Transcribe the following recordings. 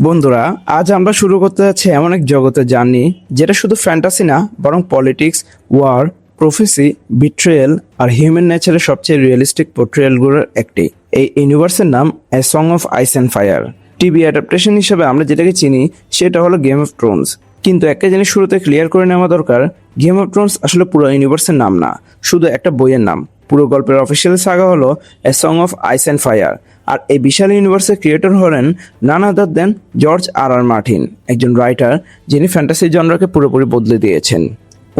বন্ধুরা, আজ আমরা শুরু করতে যাচ্ছি এমন এক জগতের জার্নি যেটা শুধু ফ্যান্টাসি না, বরং পলিটিক্স, ওয়ার, প্রফেসি, বিট্রেয়াল আর হিউম্যান নেচারের সবচেয়ে রিয়েলিস্টিক পোর্ট্রেয়ালগুলোর একটি। এই ইউনিভার্সের নাম A song of ice and Fire. TV adaptation হিসেবে আমরা যেটাকে চিনি সেটা হলো গেম অফ থ্রোনস। কিন্তু একটা জিনিস শুরুতে ক্লিয়ার করে নেওয়া দরকার, গেম অফ থ্রোনস আসলে পুরো ইউনিভার্সের নাম না, শুধু একটা বইয়ের নাম। পুরো গল্পের অফিসিয়াল সাগা হলো a song of ice and fire. আর এই বিশাল ইউনিভার্সের ক্রিয়েটর হলেন none other than George R R Martin, একজন রাইটার যিনি ফ্যান্টাসি জনরাকে পুরোপুরি বদলে দিয়েছেন।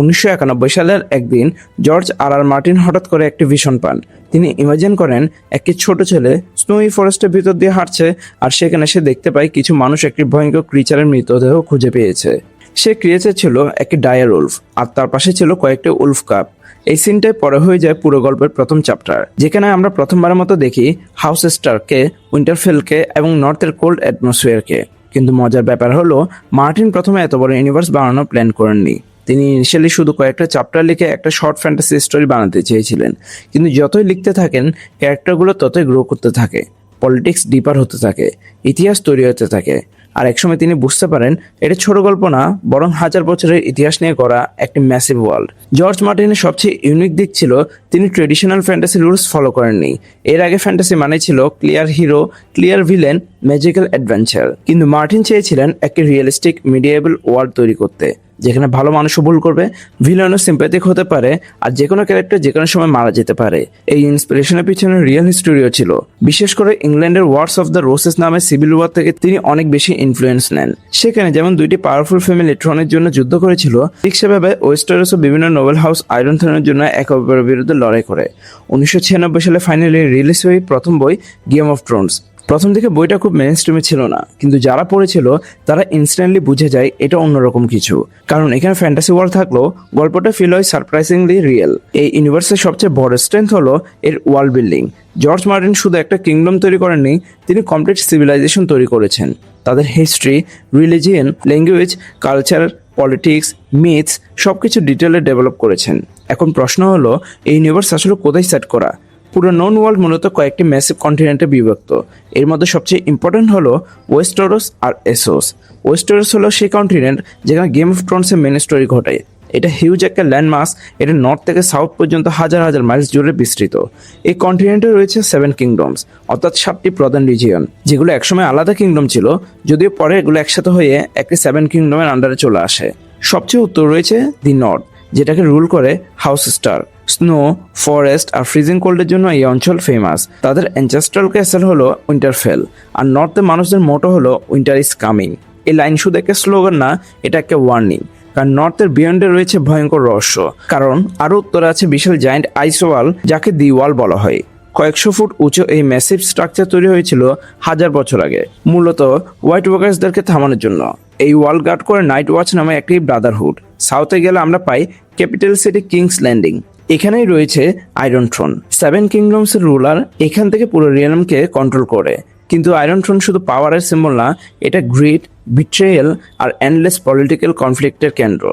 1991 সালের একদিন জর্জ আর আর মার্টিন হঠাৎ করে একটি ভিশন পান। তিনি ইমাজিন করেন একটি ছোট ছেলে স্নোই ফরেস্টের ভিতর দিয়ে হাঁটছে, আর সেখানে সে দেখতে পায় কিছু মানুষ একটি ভয়ঙ্কর ক্রিচারের মৃতদেহ খুঁজে পেয়েছে। সে ক্রিয়েচার ছিল একটি ডায়ার উলফ, আর তার পাশে ছিল কয়েকটি উলফ কাপ। এই সিনটাই পরে হয়ে যায় পুরো গল্পের প্রথম চ্যাপ্টার, যেখানে আমরা প্রথমবারের মতো দেখি হাউস স্টারকে, উইন্টারফেলকে এবং নর্থের কোল্ড অ্যাটমসফিয়ারকে। কিন্তু মজার ব্যাপার হলো, মার্টিন প্রথমে এত বড় ইউনিভার্স বানানোর প্ল্যান করেননি। তিনি ইনিশিয়ালি শুধু কয়েকটা চ্যাপ্টার লিখে একটা শর্ট ফ্যান্টাসি স্টোরি বানাতে চেয়েছিলেন। কিন্তু যতই লিখতে থাকেন, ক্যারেক্টারগুলো ততই গ্রো করতে থাকে, পলিটিক্স ডিপার হতে থাকে, ইতিহাস তৈরি হতে থাকে। আর একসময় তিনি বুঝতে পারেন এটা ছোট গল্প না, বরং হাজার বছরের ইতিহাস নিয়ে করা একটি ম্যাসিভ ওয়ার্ল্ড। জর্জ মার্টিনের সবচেয়ে ইউনিক দিক ছিল তিনি ট্রেডিশনাল ফ্যান্টাসি রুলস ফলো করেননি। এর আগে ফ্যান্টাসি মানে ছিল clear hero, clear villain, magical adventure. কিন্তু মার্টিন চেয়েছিলেন একটি রিয়েলিস্টিক মিডিয়েবল ওয়ার্ল্ড তৈরি করতে, যেখানে ভালো মানুষও ভুল করবে, ভিলেনও সিম্প্যাথিক হতে পারে, আর যে কোনো ক্যারেক্টার যে কোনো সময় মারা যেতে পারে। এই ইন্সপিরেশনের পিছনে রিয়েল হিস্টোরিও ছিল। বিশেষ করে ইংল্যান্ডের ওয়ার্স অফ দ্য রোসেস নামে সিভিল ওয়ার থেকে তিনি অনেক বেশি ইনফ্লুয়েন্স নেন। সেখানে যেমন দুইটি পাওয়ারফুল ফ্যামিলি ট্রনের জন্য যুদ্ধ করেছিল, ঠিক সেভাবে ওয়েস্টারসও বিভিন্ন নোবেল হাউস আয়রন থ্রোনের জন্য একে অপরের বিরুদ্ধে লড়াই করে। 1996 সালে ফাইনালি রিলিজ হয়ে প্রথম বই গেম অফ থ্রোনস। প্রথম দিকে বইটা খুব মেইনস্ট্রিমে ছিল না, কিন্তু যারা পড়েছিল তারা ইনস্ট্যান্টলি বুঝে যায় এটা অন্যরকম কিছু। কারণ এখানে ফ্যান্টাসি ওয়ার্ল্ড থাকলেও গল্পটা ফিল হয় সারপ্রাইজিংলি রিয়েল। এই ইউনিভার্সের সবচেয়ে বড় স্ট্রেংথ হলো এর ওয়ার্ল্ড বিল্ডিং। জর্জ মার্টিন শুধু একটা কিংডম তৈরি করেননি, তিনি কমপ্লিট সিভিলাইজেশন তৈরি করেছেন। তাদের history, religion, language, culture, politics, myths সবকিছু ডিটেলে ডেভেলপ করেছেন। এখন প্রশ্ন হলো, এই ইউনিভার্স আসলে কোথায় সেট করা? পুরো নোন ওয়ার্ল্ড মূলত কয়েকটি ম্যাসিভ কন্টিনেন্টে বিভক্ত। এর মধ্যে সবচেয়ে ইম্পর্টেন্ট হলো ওয়েস্টারস আর এসোস। ওয়েস্টারস হলো সেই কন্টিনেন্ট যেখানে গেম অফ থ্রোনসের মেন স্টোরি ঘটে। এটা হিউজ একটা ল্যান্ডমাস, এটা নর্থ থেকে সাউথ পর্যন্ত হাজার হাজার মাইলস জুড়ে বিস্তৃত। এই কন্টিনেন্টে রয়েছে 7 কিংডমস, অর্থাৎ 7টি প্রধান রিজিয়ন, যেগুলো একসময় আলাদা কিংডম ছিল, যদিও পরে এগুলো একসাথে হয়ে একটি 7 কিংডমের আন্ডারে চলে আসে। সবচেয়ে উত্তর রয়েছে দি নর্থ, যেটাকে রুল করে হাউস স্টার। স্নো, ফরেস্ট আর ফ্রিজিং কোল্ডের জন্য এই অঞ্চল ফেমাস। তাদের অ্যানচেস্ট্রাল ক্যাসেল হলো উইন্টারফেল, আর নর্থের মানুষদের মোটো হলো উইন্টার ইজ কামিং। এই লাইন শুধু একটা স্লোগান না, এটা একটা ওয়ার্নিং। কারণ নর্থের বিয়ন্ডে রয়েছে ভয়ঙ্কর রহস্য। কারণ আরও উত্তরে আছে বিশাল জায়ান্ট আইস ওয়াল, যাকে দি ওয়াল বলা হয়। কয়েকশো ফুট উঁচু এই ম্যাসিভ স্ট্রাকচার তৈরি হয়েছিল হাজার বছর আগে, মূলত হোয়াইট ওয়াকার্সদেরকে থামানোর জন্য। এই ওয়াল গার্ড করে নাইট ওয়াচ নামে একটি ব্রাদারহুড। সাউথে গেলে আমরা পাই ক্যাপিটাল সিটি কিংস ল্যান্ডিং, এখানেই রয়েছে আয়রন থ্রোন। 7 কিংডমসের রুলার এখান থেকে পুরো রিয়েলমকে কন্ট্রোল করে। কিন্তু আয়রন থ্রোন শুধু পাওয়ারের সিম্বল না, এটা গ্রিড, বিট্রেয়াল আর এন্ডলেস পলিটিক্যাল কনফ্লিক্টের কেন্দ্র।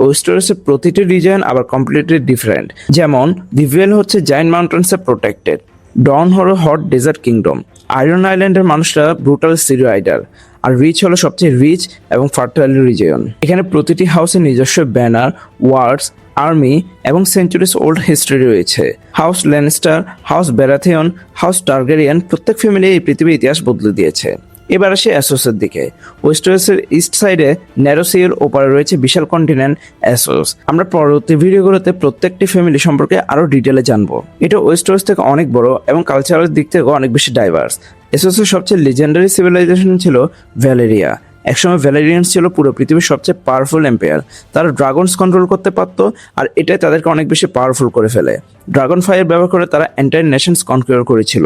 ওয়েস্টারসের প্রতিটি রিজন আবার কমপ্লিটলি ডিফারেন্ট। যেমন দি ভেল হচ্ছে জায়ান্ট মাউন্টেন্সে প্রোটেক্টেড, ডন হলো হট ডেজার্ট কিংডম, আয়রন আইল্যান্ডের মানুষরা ব্রুটাল সিরিয়াইডার, আর রিচ হলো সবচেয়ে রিচ এবং ফার্টাইল রিজিয়ন। এখানে প্রতিটি হাউসের নিজস্ব ব্যানার, ওয়ার্ডস, আর্মি এবং সেঞ্চুরিজ ওল্ড হিস্ট্রি রয়েছে। House Lannister, house Baratheon, house Targaryen, প্রত্যেক ফ্যামিলি এই পৃথিবীর ইতিহাস বদলে দিয়েছে। এবার আসে অ্যাসোসের দিকে। ওয়েস্টারসের ইস্ট সাইডে ন্যারো সির ওপারে রয়েছে বিশাল কন্টিনেন্ট অ্যাসোস। আমরা পরবর্তী ভিডিওগুলোতে প্রত্যেকটি ফ্যামিলি সম্পর্কে আরও ডিটেলে জানবো। এটা ওয়েস্টারস থেকে অনেক বড় এবং কালচারাল দিক থেকেও অনেক বেশি ডাইভার্স। এসোসের সবচেয়ে লিজেন্ডারি সিভিলাইজেশন ছিল ভ্যালেরিয়া। একসময় ভ্যালেরিয়ান্স ছিল পুরো পৃথিবীর সবচেয়ে পাওয়ারফুল এম্পায়ার। তারা ড্রাগনস কন্ট্রোল করতে পারতো, আর এটাই তাদেরকে অনেক বেশি পাওয়ারফুল করে ফেলে। ড্রাগন ফায়ার ব্যবহার করে তারা এন্টায়ার নেশনস কনকিউর করেছিল।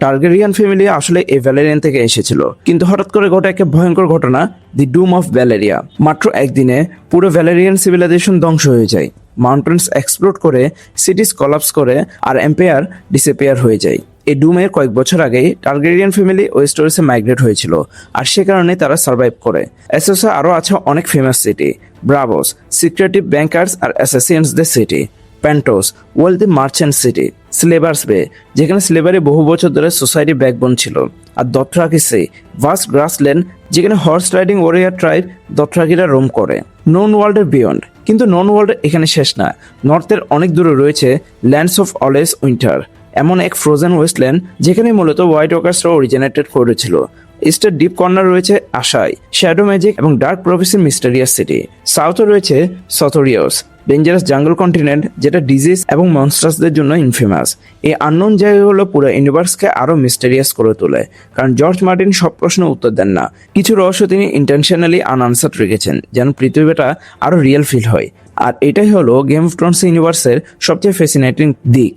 টার্গেরিয়ান ফ্যামিলি আসলে এই ভ্যালেরিয়ান থেকে এসেছিল। কিন্তু হঠাৎ করে ঘটে একটা ভয়ঙ্কর ঘটনা, দি ডুম অফ ভ্যালেরিয়া। মাত্র একদিনে পুরো ভ্যালেরিয়ান সিভিলাইজেশন ধ্বংস হয়ে যায়। মাউন্টেন্স এক্সপ্লোড করে, সিটিজ কলাপস করে, আর এম্পায়ার ডিসঅ্যাপিয়ার হয়ে যায়। এই ডুমের কয়েক বছর আগেই টার্গেরিয়ান ফ্যামিলি ওয়েস্টারসে মাইগ্রেট হয়েছিল, আর সে কারণে তারা সার্ভাইভ করে। এসোসে আরও আছে অনেক famous city, Braavos, secretive bankers আর অ্যাসাসিনসদের city. Pentos wealthy merchant city, slavers bay যেখানে স্লেভারি বহু বছর ধরে সোসাইটি ব্যাকবোন ছিল, আর দথরাকি সি ভাস্ট গ্রাসল্যান্ড যেখানে হর্স রাইডিং ওরিয়ার ট্রাইব দথরাকিরা রোম করে। নোন ওয়ার্ল্ডের বিয়ন্ড, কিন্তু নোন ওয়ার্ল্ড এখানে শেষ না। নর্থের অনেক দূরে রয়েছে ল্যান্ডস অফ অলওয়েজ উইন্টার, এমন এক ফ্রোজেন ওয়েস্টল্যান্ড যেখানে মূলত হোয়াইট ওয়াকার্সরা অরিজিনেটেড করেছিল। ইস্টের ডিপ কর্নার রয়েছে আশাই, শ্যাডো ম্যাজিক এবং ডার্ক প্রভিসির মিস্টেরিয়াস সিটি। সাউথে রয়েছে সথোরিয়াস, ডেঞ্জারাস জাঙ্গল কন্টিনেন্ট যেটা ডিজিজ এবং মনস্টার্সদের জন্য ইনফেমাস। এই আননোন জায়গাগুলো পুরো ইউনিভার্সকে আরও মিস্টেরিয়াস করে তোলে, কারণ জর্জ মার্টিন সব প্রশ্নের উত্তর দেন না। কিছু রহস্য তিনি ইন্টেনশনালি আনআনসার্ড রেখেছেন যেন পৃথিবীটা আরও রিয়েল ফিল হয়। আর এটাই হলো গেম অফ থ্রোনস ইউনিভার্সের সবচেয়ে ফ্যাসিনেটিং দিক।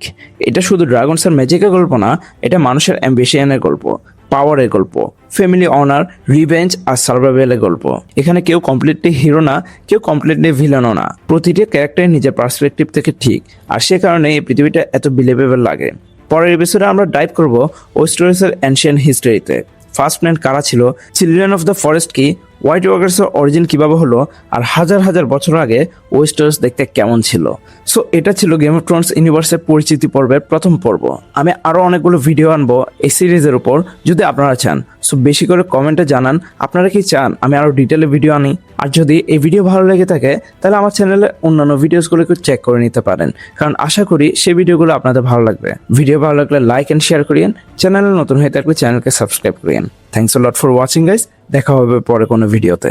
এটা শুধু ড্রাগনসের ম্যাজিকের গল্প না, এটা মানুষের অ্যাম্বিশনের গল্প, পাওয়ারের গল্প, ফ্যামিলি অনার, রিভেঞ্জ আর সার্ভাইভালের গল্প। এখানে কেউ কমপ্লিটলি হিরো না, কেউ কমপ্লিটলি ভিলেনও না। প্রতিটি ক্যারেক্টার নিজের পার্সপেক্টিভ থেকে ঠিক, আর সে কারণে এই পৃথিবীটা এত বিলিভেবল লাগে। পরের এপিসোডে আমরা ডাইভ করব ওয়েস্টেরসের অ্যানশিয়েন্ট হিস্ট্রিতে। ফার্স্ট প্ল্যান্ট কারা ছিল, চিলড্রেন অফ দ্য ফরেস্ট কি, হোয়াইট ওয়াকার্সের অরিজিন কিভাবে হলো, আর হাজার হাজার বছর আগে ওয়েস্টার্স দেখতে কেমন ছিল। সো এটা ছিল গেম অফ থ্রোনস ইউনিভার্সের পরিচিতি পর্বের প্রথম পর্ব। আমি আরও অনেকগুলো ভিডিও আনবো এই সিরিজের উপর যদি আপনারা চান। সো বেশি করে কমেন্টে জানান আপনারা কি চান আমি আরও ডিটেলে ভিডিও আনি। আর যদি এই ভিডিও ভালো লেগে থাকে তাহলে আমার চ্যানেলে অন্যান্য ভিডিওসগুলোকে চেক করে নিতে পারেন, কারণ আশা করি সেই ভিডিওগুলো আপনাদের ভালো লাগবে। ভিডিও ভালো লাগলে লাইক অ্যান্ড শেয়ার করিয়েন, চ্যানেলে নতুন হয়ে থাকলে চ্যানেলকে সাবস্ক্রাইব করিয়েন। Thanks a lot for watching guys, দেখা হবে পরে কোনো ভিডিওতে।